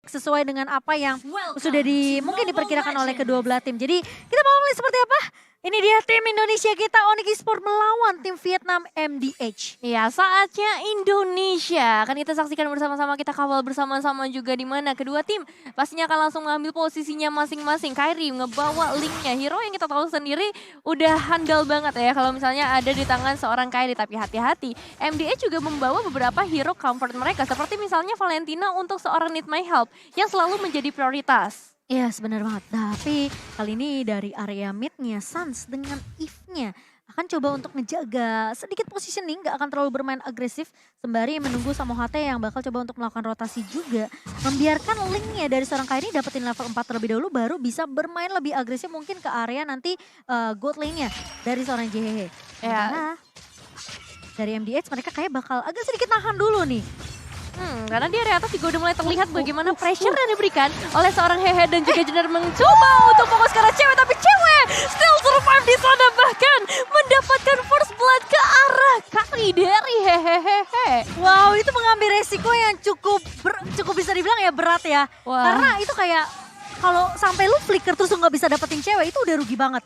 sesuai dengan apa yang sudah mungkin diperkirakan oleh kedua belah tim. Jadi kita mau melihat seperti apa? Ini dia tim Indonesia kita Onyx Esports melawan tim Vietnam MDH. Ya, saatnya Indonesia. Akan kita saksikan bersama-sama, kita kawal bersama-sama juga di mana kedua tim pastinya akan langsung mengambil posisinya masing-masing. Kyrie ngebawa linknya, hero yang kita tahu sendiri udah handal banget ya kalau misalnya ada di tangan seorang Kyrie. Tapi hati-hati, MDH juga membawa beberapa hero comfort mereka seperti misalnya Valentina untuk seorang Need My Help yang selalu menjadi prioritas. Iya, benar banget. Tapi kali ini dari area mid-nya Suns dengan Eve-nya akan coba untuk ngejaga sedikit positioning, gak akan terlalu bermain agresif sembari menunggu Samohate yang bakal coba untuk melakukan rotasi juga. Membiarkan linknya dari seorang Kyrie dapetin level 4 terlebih dahulu baru bisa bermain lebih agresif mungkin ke area nanti gold lane-nya dari seorang JHH. Ya. Dari MDH mereka kayak bakal agak sedikit nahan dulu nih. Karena di area atas juga udah mulai terlihat bagaimana pressure yang diberikan oleh seorang Hehe dan juga Jenar mencoba untuk fokus ke arah cewek, tapi cewek still survive di sana, bahkan mendapatkan first blood ke arah kaki dari Hehehe. Wow, itu mengambil resiko yang cukup bisa dibilang ya berat ya. Wah. Karena itu kayak kalau sampai lu flicker terus lu nggak bisa dapetin cewek itu udah rugi banget.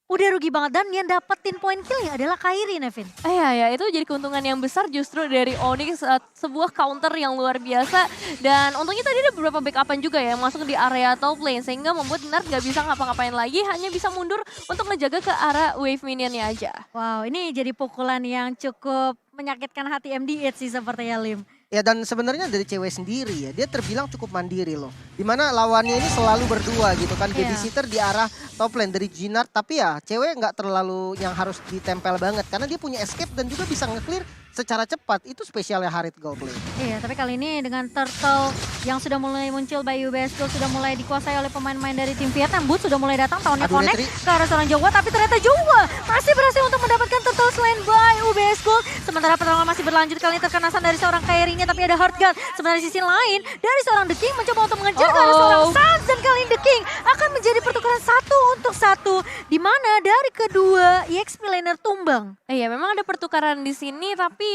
Udah rugi banget dan yang dapetin poin killnya adalah Kyrie, Nevin. Ya, itu jadi keuntungan yang besar justru dari Onyx, sebuah counter yang luar biasa. Dan untungnya tadi ada beberapa backupan juga ya masuk di area top lane sehingga membuat Nart gak bisa ngapa-ngapain lagi, hanya bisa mundur untuk ngejaga ke arah wave minionnya aja. Wow, ini jadi pukulan yang cukup menyakitkan hati MDH sih sepertinya, Lim. Ya dan sebenarnya dari cewek sendiri ya, dia terbilang cukup mandiri loh. Dimana lawannya ini selalu berdua gitu kan, babysitter di arah top lane dari Jinard. Tapi ya cewek nggak terlalu yang harus ditempel banget karena dia punya escape dan juga bisa nge-clear secara cepat. Itu spesialnya Harit Goblin. Iya, tapi kali ini dengan turtle yang sudah mulai muncul by UBS Gold sudah mulai dikuasai oleh pemain-pemain dari tim Vietnam. Boot sudah mulai datang, tahunnya connect ke arah seorang Jawa, tapi ternyata Jawa masih berhasil untuk mendapatkan turtle selain by UBS Gold. Sementara pertarungan masih berlanjut, kali ini terkenasan dari seorang Kyrie-nya, tapi ada hard guard. Sementara di sisi lain dari seorang The King mencoba untuk mengejar ke arah seorang Suns, dan kali ini The King akan menjadi pertukaran 1-1 di mana dari kedua EXP laner tumbang. Iya, memang ada pertukaran di sini, tapi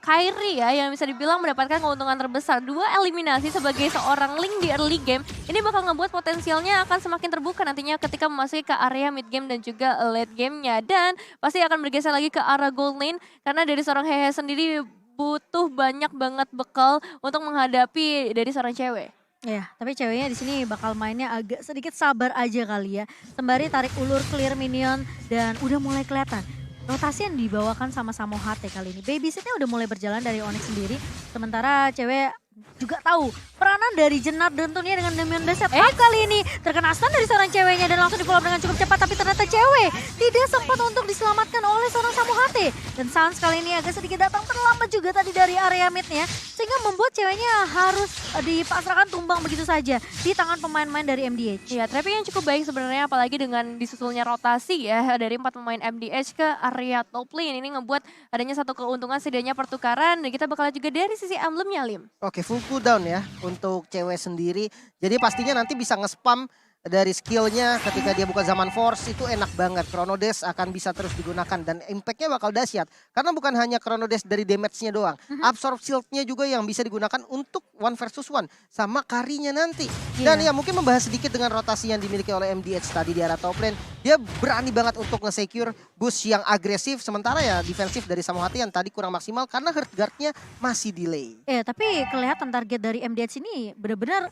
Kyrie ya yang bisa dibilang mendapatkan keuntungan terbesar. 2 eliminasi sebagai seorang Link di early game, ini bakal ngebuat potensialnya akan semakin terbuka nantinya ketika memasuki ke area mid game dan juga late game-nya. Dan pasti akan bergeser lagi ke arah gold lane, karena dari seorang Hehe sendiri butuh banyak banget bekal untuk menghadapi dari seorang cewek. Ya, tapi ceweknya di sini bakal mainnya agak sedikit sabar aja kali ya. Sembari tarik ulur clear minion dan udah mulai kelihatan. Rotasi yang dibawakan sama Samohate kali ini. Babysitnya udah mulai berjalan dari Onyx sendiri. Sementara cewek juga tahu peranan dari Jenar tentunya dengan Damian Beset. Kali ini terkena stun dari seorang ceweknya dan langsung di-follow dengan cukup cepat. Tapi ternyata cewek tidak sempat untuk diselamatkan oleh seorang Samohate. Dan Sans kali ini agak sedikit datang terlambat juga tadi dari area mid-nya. Sehingga membuat ceweknya harus dipasrahkan tumbang begitu saja di tangan pemain-pemain dari MDH. Ya, trapping yang cukup baik sebenarnya, apalagi dengan disusulnya rotasi ya dari 4 pemain MDH ke area top lane. Ini ngebuat adanya satu keuntungan setidaknya pertukaran, dan kita bakal juga dari sisi emblemnya, Lim. Oke, full cooldown ya untuk cewek sendiri. Jadi pastinya nanti bisa nge-spam dari skillnya ketika dia buka zaman force, itu enak banget. Chrono Dash akan bisa terus digunakan dan impactnya bakal dahsyat. Karena bukan hanya Chrono Dash dari damage-nya doang. Absorb shield-nya juga yang bisa digunakan untuk 1 versus 1 sama carry-nya nanti. Dan ya mungkin membahas sedikit dengan rotasi yang dimiliki oleh MDH tadi di arah top lane. Dia berani banget untuk nge-secure boost yang agresif. Sementara ya defensif dari Samohate yang tadi kurang maksimal karena hurt guard-nya masih delay. Tapi kelihatan target dari MDH ini benar-benar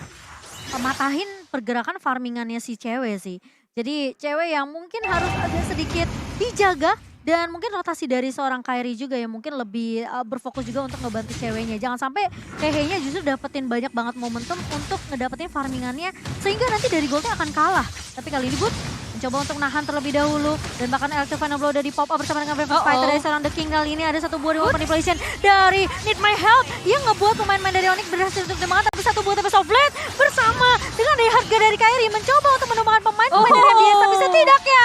matahin pergerakan farmingannya si cewek sih. Jadi cewek yang mungkin harus agak sedikit dijaga. Dan mungkin rotasi dari seorang Kyrie juga yang mungkin lebih berfokus juga untuk ngebantu ceweknya. Jangan sampai Hehe-nya justru dapetin banyak banget momentum untuk ngedapetin farmingannya. Sehingga nanti dari goldnya akan kalah. Tapi kali ini Boot mencoba untuk nahan terlebih dahulu. Dan bahkan Electric Final Blow udah di pop up bersama dengan Brave Fighter dari seorang The King. Kali ini ada satu buah reward manipulation dari Need My Help. Yang ngebuat pemain-pemain dari Onyx berhasil untuk dimakan. Tapi satu buah TP of Blade bersama dengan harga dari Kyrie. Mencoba untuk menumbangkan pemain-pemain dari MDH. Tapi setidaknya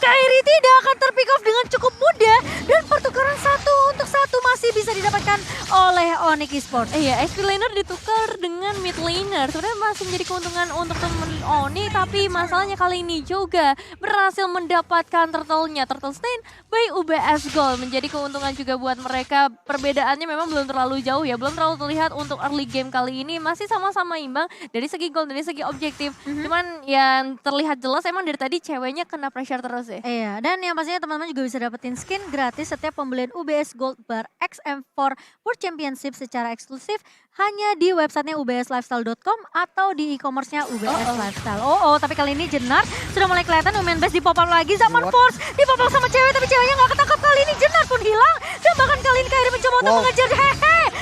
Kyrie tidak akan terpick off dengan cukup mudah. Dan pertukaran 1-1 masih bisa didapatkan oleh Onyx Esports. Iya, XP laner ditukar dengan mid laner. Sebenarnya masih menjadi keuntungan untuk temen Oni, tapi masalahnya kali ini juga berhasil mendapatkan turtle-nya. Turtle Stain by UBS Gold menjadi keuntungan juga buat mereka. Perbedaannya memang belum terlalu jauh ya, belum terlalu terlihat untuk early game kali ini. Masih sama-sama imbang dari segi gold, dari segi objektif. Cuman yang terlihat jelas emang dari tadi ceweknya kena pressure terus ya. Iya, dan yang pastinya teman-teman juga bisa dapetin skin gratis setiap pembelian UBS Gold Bar XM4 World Championship secara eksklusif hanya di websitenya ubslifestyle.com atau di e-commerce-nya UBS Lifestyle. Tapi kali ini Jenar sudah mulai kelihatan Women Best di pop up lagi. Zaman Force di pop up sama cewek, tapi ceweknya nggak ketangkap kali ini. Jenar pun hilang dan bahkan kali ini Kairi mencoba untuk mengejar.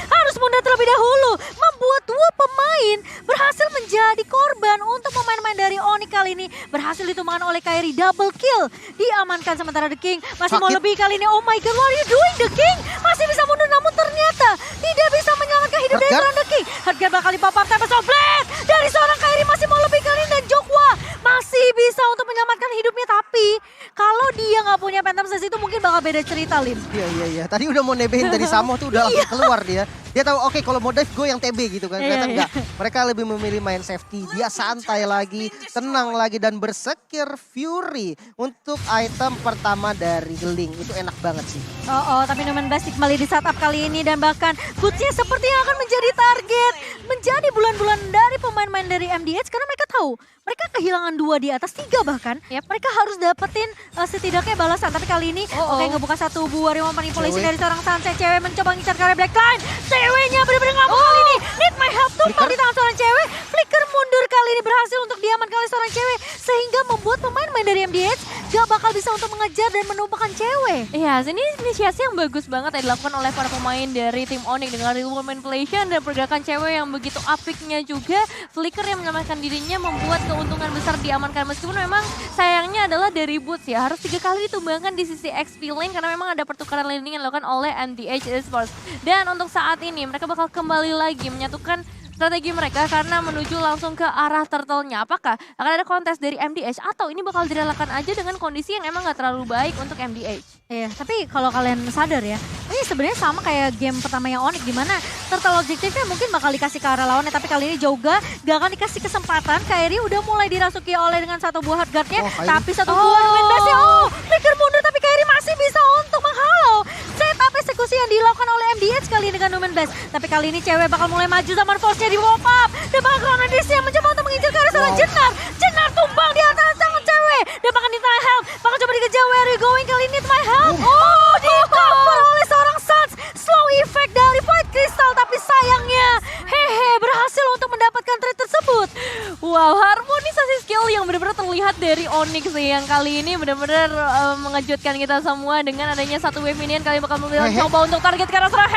Harus mundur terlebih dahulu. Membuat dua pemain berhasil menjadi korban untuk pemain-pemain dari Onyx kali ini. Berhasil ditumbangkan oleh Kairi, double kill. Diamankan sementara The King masih mau lebih kali ini. Oh my god, what are you doing The King? Masih bisa mundur namun ternyata tidak bisa menyelamatkan hidup dari seorang The King. Harga bakal dipop-up Tempest of Blade dari seorang Kairi, masih mau lebih kali ini. Dan Jokwa masih bisa untuk menyelamatkan hidupnya, tapi kalau dia nggak punya Phantom Sense itu mungkin bakal beda cerita, Lim. Iya. Tadi udah mau nebehin dari Samo tuh udah langsung keluar dia. Dia tahu oke, kalau mau dive gue yang TB gitu kan. Ternyata enggak. Mereka lebih memilih main safety. Dia santai lagi, tenang lagi dan bersekir Fury untuk item pertama dari Link. Itu enak banget sih. Tapi Numen Basic kembali di setup kali ini dan bahkan Boots-nya seperti yang akan menjadi target. Menjadi bulan-bulan dari pemain-pemain dari MDH karena mereka tahu mereka kehilangan 2 di atas 3 bahkan. Mereka harus dapetin setidaknya balasan. Tapi kali ini ngebuka satu buah remote manipulasi dari seorang Sunset. Cewek mencoba ngincar karya Blackline. Ceweknya benar-benar nggak mau kali ini. Need my help tumpang di tangan seorang cewek. Flicker mundur kali ini berhasil untuk diamankan oleh seorang cewek. Sehingga membuat pemain-pemain dari MDH gak bakal bisa untuk mengejar dan menumpahkan cewek. Iya, ini inisiasi yang bagus banget yang dilakukan oleh para pemain dari tim Onyx dengan real manipulation dan pergerakan cewek yang begitu apiknya juga. Flicker yang menyelamatkan dirinya membuat keuntungan besar diamankan, meskipun memang sayangnya adalah dari Boots ya. Harus 3 kali ditumbangkan di sisi XP lane karena memang ada pertukaran laning yang dilakukan oleh MDH Esports. Dan untuk saat ini mereka bakal kembali lagi menyatukan strategi mereka karena menuju langsung ke arah turtle-nya. Apakah akan ada kontes dari MDH atau ini bakal direlakan aja dengan kondisi yang emang gak terlalu baik untuk MDH? Iya, tapi kalau kalian sadar ya, ini sebenarnya sama kayak game pertama yang Onyx, dimana turtle objektifnya mungkin bakal dikasih ke arah lawannya, tapi kali ini juga gak akan dikasih kesempatan. Kairi udah mulai dirasuki oleh dengan satu buah hard guard-nya, tapi satu buah Numen Basic. Flicker mundur tapi Kairi masih bisa untuk menghalau setup eksekusi yang dilakukan oleh MDH kali ini dengan Numen Basic. Tapi kali ini cewek bakal mulai maju, zaman Force-nya di pop up dan bakal Chronodis yang mencoba untuk mengincar ke arah seorang Jenar. Jenar tumbang di atas tangan cewek dan bakal minta help, bakal coba dikejar. Where are you going kali ini? My help. Di cover oleh seorang Suns. Slow effect dari Void Crystal, tapi sayangnya berhasil untuk mendapatkan trade tersebut. Wow, harmonisasi skill yang benar-benar terlihat dari Onyx sih, yang kali ini benar-benar mengejutkan kita semua dengan adanya satu wave minion. Kali bakal mencoba untuk target ke arah seorang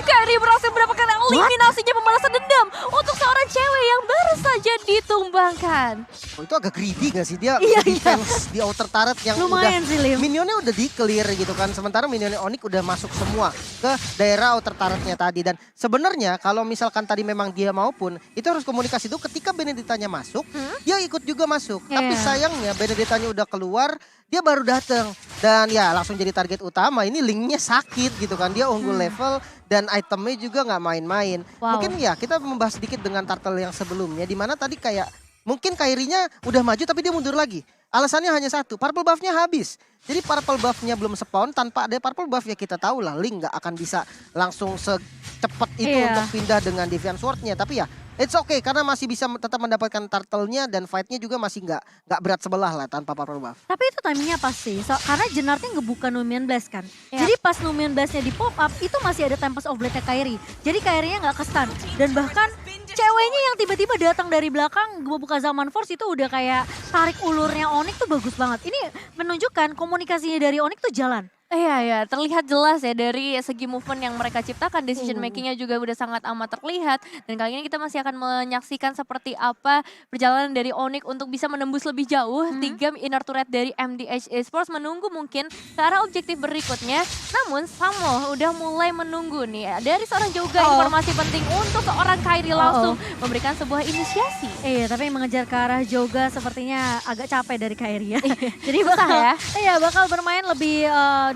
Kairi berhasil mendapatkan eliminasinya, pembalasan dendam untuk seorang cewek yang baru saja ditumbangkan. Itu agak greedy gak sih? Dia defense di outer turret yang lumayan udah sih, Lim. minionnya udah di-clear gitu kan. Sementara minionnya Onyx udah masuk semua ke daerah outer turretnya tadi. Dan sebenarnya kalau misalkan tadi memang dia maupun, itu harus komunikasi itu ketika Benedictanya masuk, dia ikut juga masuk. Tapi sayangnya Benedictanya udah keluar, dia baru datang. Dan ya langsung jadi target utama. Ini Linknya sakit gitu kan. Dia unggul level dan itemnya juga nggak main-main. Mungkin ya kita membahas sedikit dengan turtle yang sebelumnya. Dimana tadi kayak mungkin Kairinya udah maju tapi dia mundur lagi. Alasannya hanya satu, purple buff-nya habis. Jadi purple buff-nya belum spawn, tanpa ada purple buff ya kita tahu lah Link nggak akan bisa langsung secepat itu untuk pindah dengan Deviant Sword-nya. Tapi ya it's okay karena masih bisa tetap mendapatkan turtle-nya dan fight-nya juga masih nggak berat sebelah lah tanpa purple buff. Tapi itu timingnya pas sih, karena Jenarnya ngebuka Numian Blast kan. Jadi pas Numian Blast-nya di pop up, itu masih ada Tempest of Blade-nya Kairi. Jadi Kairinya nggak ke-stun. Dan bahkan ceweknya yang tiba-tiba datang dari belakang ngebuka zaman Force itu udah kayak tarik ulurnya Onyx tuh bagus banget. Ini menunjukkan komunikasinya dari Onyx tuh jalan. Iya, terlihat jelas ya dari segi movement yang mereka ciptakan, decision makingnya juga udah sangat amat terlihat. Dan kali ini kita masih akan menyaksikan seperti apa perjalanan dari Onyx untuk bisa menembus lebih jauh 3 inner turret dari MDH Esports, menunggu mungkin ke arah objektif berikutnya. Namun Samo udah mulai menunggu nih dari seorang juga informasi penting untuk seorang Kairi langsung memberikan sebuah inisiasi. Iya, tapi mengejar ke arah Joga sepertinya agak capek dari Kairi ya. Jadi bakal bakal bermain lebih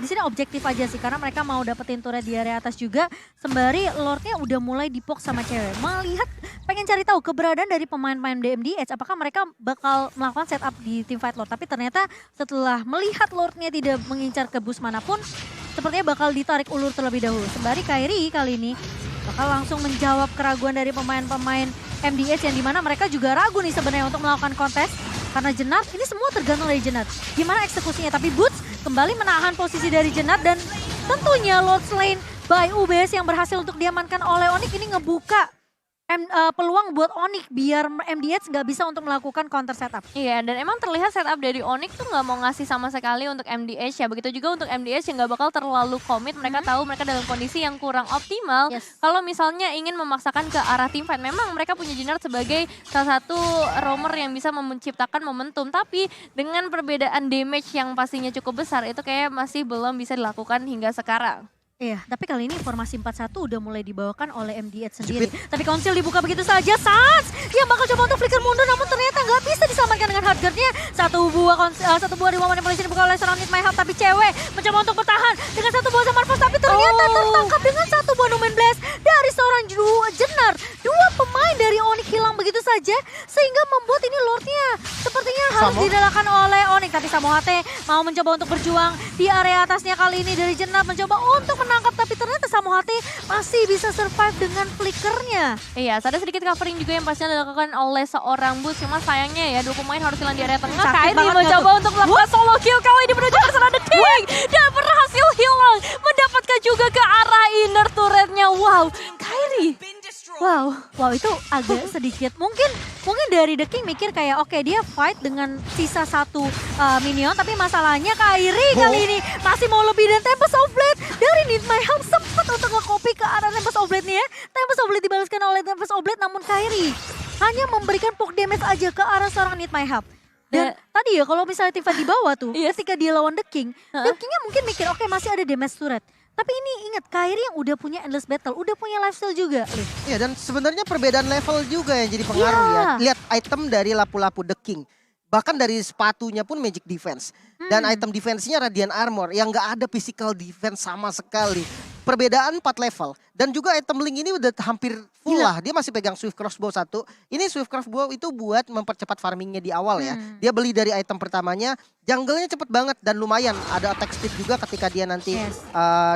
di sini objektif aja sih karena mereka mau dapetin turret di area atas juga sembari Lordnya udah mulai dipok sama cewek. Melihat pengen cari tahu keberadaan dari pemain-pemain DMDH apakah mereka bakal melakukan setup di teamfight Lord. Tapi ternyata setelah melihat Lordnya tidak mengincar ke boost manapun sepertinya bakal ditarik ulur terlebih dahulu. Sembari Kairi kali ini bakal langsung menjawab keraguan dari pemain-pemain MDH yang dimana mereka juga ragu nih sebenarnya untuk melakukan kontes. Karena Jenat, ini semua tergantung dari Jenat. Gimana eksekusinya, tapi Boots kembali menahan posisi dari Jenat dan tentunya Lord Slain by UBS yang berhasil untuk diamankan oleh Onyx ini ngebuka peluang buat Onyx biar MDH nggak bisa untuk melakukan counter setup. Iya, dan emang terlihat setup dari Onyx tuh nggak mau ngasih sama sekali untuk MDH ya. Begitu juga untuk MDH yang nggak bakal terlalu komit. Mereka tahu mereka dalam kondisi yang kurang optimal. Yes. Kalau misalnya ingin memaksakan ke arah teamfight, memang mereka punya Jenard sebagai salah satu roamer yang bisa menciptakan momentum. Tapi dengan perbedaan damage yang pastinya cukup besar, itu kayak masih belum bisa dilakukan hingga sekarang. Iya, tapi kali ini formasi 4-1 udah mulai dibawakan oleh MDH sendiri. Tapi Konsil dibuka begitu saja, Sans yang bakal coba untuk flicker mundur namun ternyata nggak bisa diselamatkan dengan hard guard-nya. Satu buah di momen polisi dibuka oleh Surrounded My Health, tapi cewek mencoba untuk bertahan dengan satu buah Zamar Force, tapi ternyata tertangkap dengan satu buah Numen Blast dari seorang Jenar. Dua pemain dari Onyx hilang begitu saja, sehingga membuat ini Lordnya sepertinya harus didalakan oleh Onyx. Tapi Samohate mau mencoba untuk berjuang di area atasnya kali ini dari Jenar, mencoba untuk menangkap, tapi ternyata Samohate masih bisa survive dengan flickernya. Iya, ada sedikit covering juga yang pastinya dilakukan oleh seorang Boots. Cuma sayangnya ya, dua pemain harus hilang di area tengah. Sakit Kairi banget mencoba untuk melakukan solo kill kali ini menuju ke sana The King. Dan berhasil hilang, mendapatkan juga ke arah inner turretnya. Wow, Kairi. Wow itu agak sedikit mungkin dari The King mikir kayak oke, dia fight dengan sisa satu minion, tapi masalahnya Kairi kali ini masih mau lebih dan Tempest of Blade dari Need My Help sempat untuk nge-copy ke arah Tempest of Blade nih ya. Tempest of Blade dibalaskan oleh Tempest of Blade, namun Kairi hanya memberikan poke damage aja ke arah seorang Need My Help. Dan tadi ya kalau misalnya tim fight di bawah tuh, ketika dia lawan The Kingnya mungkin mikir oke, masih ada damage turret. Tapi ini ingat, Kairi yang udah punya Endless Battle, udah punya lifesteal juga. Iya, dan sebenarnya perbedaan level juga yang jadi pengaruh ya. Lihat item dari lapu-lapu The King. Bahkan dari sepatunya pun Magic Defense. Dan item defense-nya Radiant Armor yang nggak ada physical defense sama sekali. Perbedaan 4 level. Dan juga item Link ini udah hampir full lah. Dia masih pegang Swift Crossbow 1. Ini Swift Crossbow itu buat mempercepat farmingnya di awal ya. Dia beli dari item pertamanya. Jungle-nya cepet banget dan lumayan. Ada attack speed juga ketika dia nanti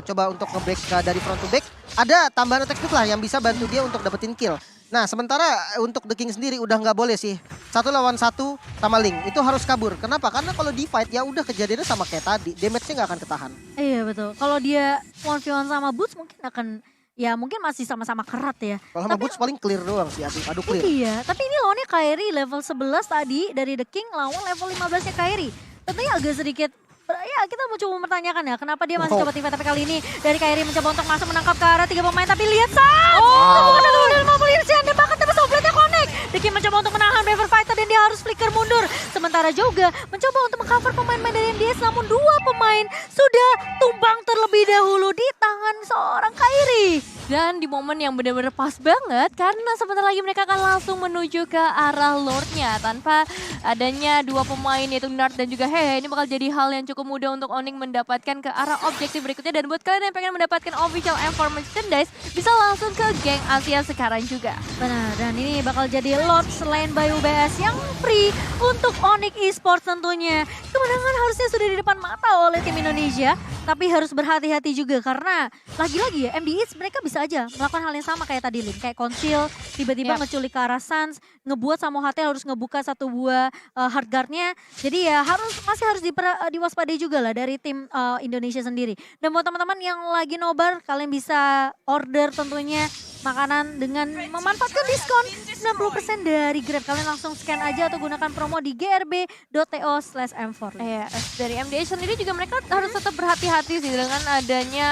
coba untuk nge-back dari front to back. Ada tambahan attack speed lah yang bisa bantu dia untuk dapetin kill. Nah, sementara untuk The King sendiri udah nggak boleh sih 1 lawan 1 sama Link. Itu harus kabur. Kenapa? Karena kalau di fight ya udah kejadiannya sama kayak tadi. Damage-nya nggak akan ketahan. Iya betul. Kalau dia 1v1 sama Boots mungkin akan ya mungkin masih sama-sama kerat ya. Kalau sama Boots paling clear doang sih. Aduh clear. Iya, tapi ini lawannya Kairi level 11 tadi dari The King lawan level 15-nya Kairi. Tentunya agak sedikit ya kita mau coba mempertanyakan ya kenapa dia masih coba tim fight, tapi kali ini dari Kairi mencoba untuk masuk menangkap ke arah 3 pemain, tapi lihat bukan ada udah 50 Irsian dan bahkan Tempest of Blade-nya connect. The King mencoba untuk menahan Braver Fighter dan dia harus flicker mundur. Sementara juga mencoba untuk mengcover pemain-pemain dari MDS, namun 2 pemain sudah tumbang terlebih dahulu di tangan seorang Kairi. Dan di momen yang benar-benar pas banget karena sebentar lagi mereka akan langsung menuju ke arah Lordnya. Tanpa adanya 2 pemain yaitu Nard dan juga Hehe, ini bakal jadi hal yang cukup mudah untuk Onyx mendapatkan ke arah objektif berikutnya. Dan buat kalian yang pengen mendapatkan official M4 merchandise, bisa langsung ke geng Asia sekarang juga. Benar, dan ini bakal jadi Lord Slain by UBS yang free untuk Onyx Esports tentunya. Kemenangan harusnya sudah di depan mata oleh tim Indonesia, tapi harus berhati-hati juga karena lagi-lagi ya MDH mereka bisa aja melakukan hal yang sama kayak tadi Lin, kayak Conceal tiba-tiba ngeculik ke arah Sans, ngebuat Samohate harus ngebuka 1 buah hard guard-nya. Jadi ya masih harus diwaspadai juga lah dari tim Indonesia sendiri. Dan buat teman-teman yang lagi nobar, kalian bisa order tentunya makanan dengan memanfaatkan diskon 90% dari Grab. Kalian langsung scan aja atau gunakan promo di grb.to/m4. Iya, dari MDH sendiri juga mereka harus tetap berhati-hati sih dengan adanya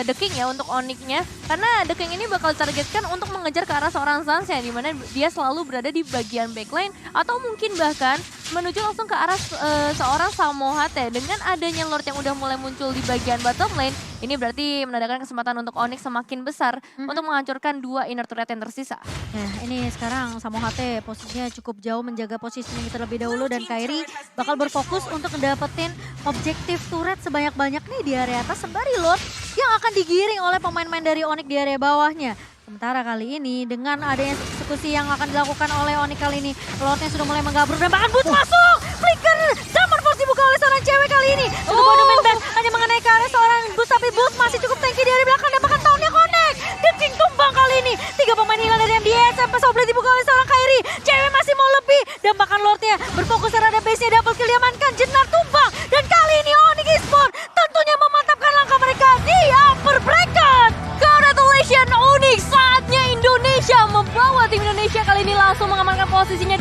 The King ya untuk Onyx-nya. Karena The King ini bakal targetkan untuk mengejar ke arah seorang Sans yang dimana dia selalu berada di bagian backline atau mungkin bahkan menuju langsung ke arah seorang Samohate. Dengan adanya Lord yang udah mulai muncul di bagian bottom lane, ini berarti menandakan kesempatan untuk Onyx semakin besar untuk menghancurkan 2 inner turret yang tersisa. Nah ini sekarang Samohate posisinya cukup jauh menjaga posisinya terlebih dahulu dan Kairi bakal berfokus untuk mendapatkan objektif turret sebanyak-banyak nih di area atas sembari Lord yang akan digiring oleh pemain-pemain dari Onyx di area bawahnya. Sementara kali ini dengan adanya eksekusi yang akan dilakukan oleh Onyx kali ini, Lordnya sudah mulai menggabruk dan bahkan Boots masuk! Flicker! Zaman Force dibuka oleh seorang cewek kali ini. Untuk Bonoman Back hanya mengenai ke arah seorang Boots, tapi Boots masih cukup tanky di area belakang dan bahkan tahunnya connect. Dan King tumbang kali ini. 3 pemain hilang dari MDS sampai Sobrang dibuka oleh seorang Kairi. Cewek masih mau lebih dan bahkan Lordnya berfokus terhadap base-nya, double kill diamankan, Jenar tumbang. Dan kali ini Onyx Esports tentunya memantapkan langkah mereka di upper bracket. Congratulations Onyx, saatnya Indonesia membawa tim Indonesia kali ini langsung mengamankan posisinya di